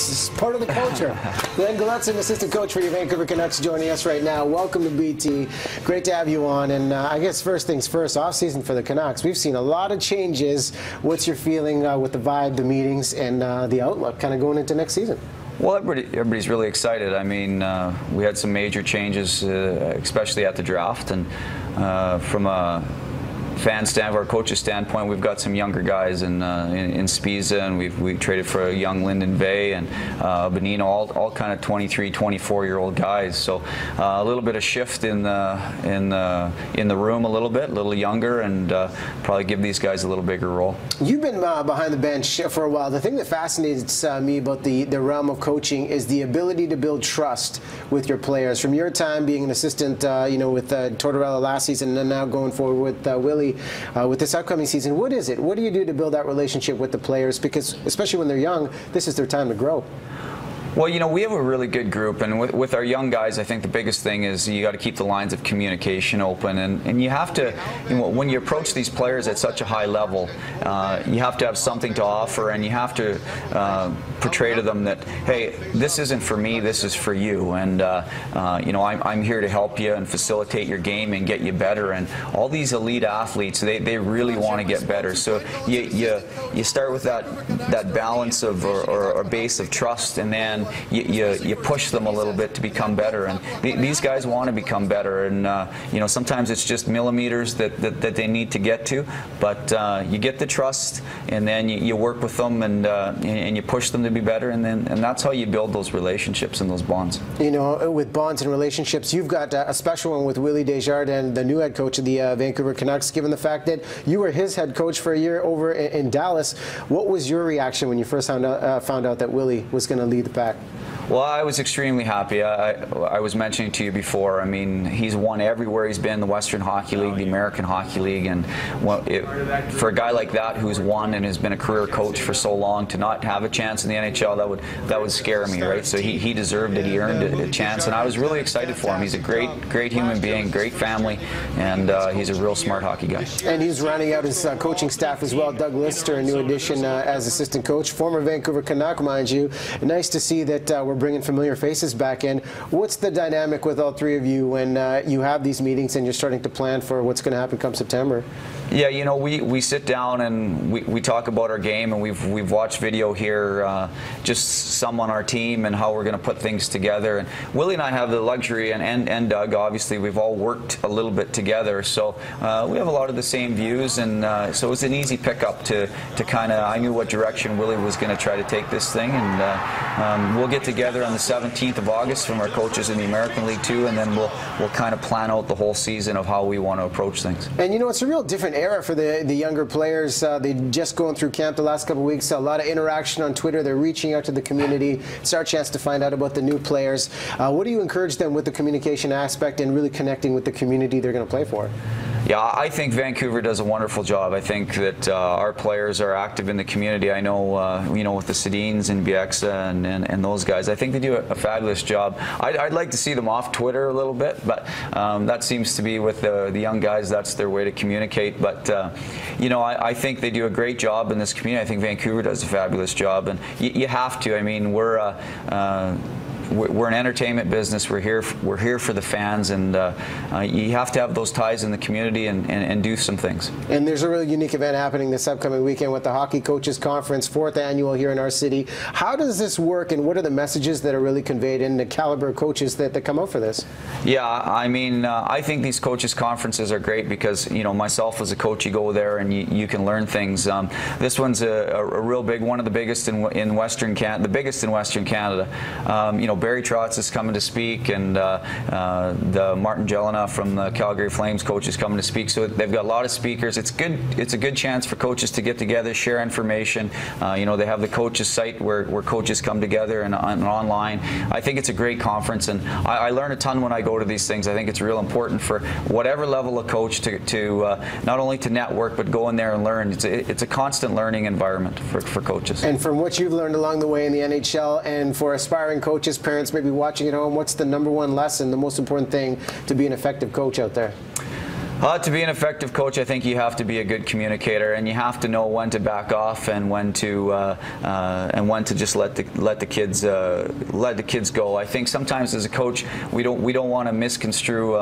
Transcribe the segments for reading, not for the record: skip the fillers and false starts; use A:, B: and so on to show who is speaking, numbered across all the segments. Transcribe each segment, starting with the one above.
A: It's part of the culture. Glen Gulutzan, assistant coach for your Vancouver Canucks, joining us right now. Welcome to BT. Great to have you on. And I guess first things first, off-season for the Canucks. We've seen a lot of changes. What's your feeling with the vibe, the meetings, and the outlook kind of going into next season?
B: Well, everybody's really excited. I mean, we had some major changes, especially at the draft, and from a fan standpoint, our coach's standpoint, we've got some younger guys in Spiza, and we've traded for a young Lyndon Vey and Benino, all kind of 23, 24-year-old guys. So a little bit of shift in the room, a little younger, and probably give these guys a little bigger role. You've been
A: behind the bench for a while. The thing that fascinates me about the realm of coaching is the ability to build trust with your players. From your time being an assistant, with Tortorella last season, and now going forward with Willie. With this upcoming season, what is it? What do you do to build that relationship with the players? Because especially when they're young, this is their time to grow.
B: Well, we have a really good group, and with our young guys, I think the biggest thing is you got to keep the lines of communication open, and you have to, when you approach these players at such a high level, you have to have something to offer, and you have to portray to them that, hey, this isn't for me, this is for you, and I'm here to help you and facilitate your game and get you better. And all these elite athletes, they really want to get better. So you start with that balance of or base of trust, and then you push them a little bit to become better, and these guys want to become better, and sometimes it's just millimeters that they need to get to, but you get the trust, and then you work with them, and you push them to be better, and that's how you build those relationships and those bonds.
A: With bonds and relationships, you've got a special one with Willie Desjardins, the new head coach of the Vancouver Canucks. Given the fact that you were his head coach for a year over in Dallas, what was your reaction when you first found out that Willie was going to lead the pack?
B: Well, I was extremely happy. I was mentioning to you before, I mean, he's won everywhere he's been, the Western Hockey League, the American Hockey League, and for a guy like that who's won and has been a career coach for so long, to not have a chance in the NHL, that would scare me, right? So he deserved it, he earned a chance, and I was really excited for him. He's a great human being, great family, and he's a real smart hockey guy.
A: And he's rounding out his coaching staff as well. Doug Lister, a new addition as assistant coach, former Vancouver Canuck, mind you. Nice to see that we're bringing familiar faces back in. What's the dynamic with all three of you when you have these meetings and you're starting to plan for what's going to happen come September?
B: Yeah, we sit down and we talk about our game, and we've watched video here, just some on our team and how we're going to put things together. And Willie and I have the luxury, and Doug, obviously, we've all worked a little bit together, so we have a lot of the same views, and so it was an easy pickup to kind of, I knew what direction Willie was going to try to take this thing, and we'll get together on the 17th of August from our coaches in the American League too, and then we'll kind of plan out the whole season of how we want to approach things.
A: And it's a real different era for the younger players. They just going through camp the last couple of weeks. A lot of interaction on Twitter. They're reaching out to the community. It's our chance to find out about the new players. What do you encourage them with the communication aspect and really connecting with the community they're going to play for?
B: Yeah, I think Vancouver does a wonderful job. I think that our players are active in the community. I know, with the Sedins and Bieksa and those guys, I think they do a fabulous job. I'd like to see them off Twitter a little bit, but that seems to be with the young guys, that's their way to communicate. But, I think they do a great job in this community. I think Vancouver does a fabulous job, and you have to. I mean, we're an entertainment business. We're here for the fans, and you have to have those ties in the community and do some things.
A: And there's a really unique event happening this upcoming weekend with the Hockey Coaches Conference, 4th annual here in our city. How does this work, and what are the messages that are really conveyed in the caliber of coaches that come out for this?
B: Yeah, I mean, I think these coaches conferences are great because, myself as a coach, you go there and you can learn things. This one's a real big, one of the biggest in Western Canada, the biggest in Western Canada. Barry Trotz is coming to speak, and the Martin Jelena from the Calgary Flames coach is coming to speak. So they've got a lot of speakers. It's good. It's a good chance for coaches to get together, share information. They have the coaches site where coaches come together and online. I think it's a great conference, and I learn a ton when I go to these things. I think it's real important for whatever level of coach to not only to network but go in there and learn. It's a constant learning environment for coaches.
A: And from what you've learned along the way in the NHL, and for aspiring coaches, parents maybe watching at home, what's the #1 lesson, the most important thing to be an effective coach out there?
B: To be an effective coach, I think you have to be a good communicator, and you have to know when to back off and when to just let the kids go. I think sometimes as a coach, we don't want to misconstrue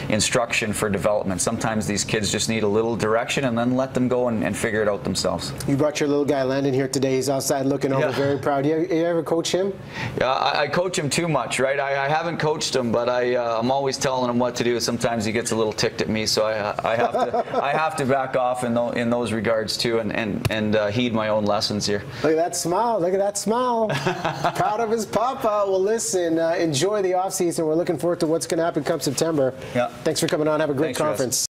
B: instruction for development. Sometimes these kids just need a little direction, and then let them go and figure it out themselves.
A: You brought your little guy Landon here today. He's outside looking over, very proud. You ever coach him?
B: Yeah, I coach him too much, right? I haven't coached him, but I'm always telling him what to do. Sometimes he gets a little ticked at me, so I have to back off in those regards too, and heed my own lessons here.
A: Look at that smile! Look at that smile! Proud of his papa. Well, listen, enjoy the off season. We're looking forward to what's going to happen come September.
B: Yeah.
A: Thanks for coming on. Have a great
B: Thanks,
A: conference.
B: Russ.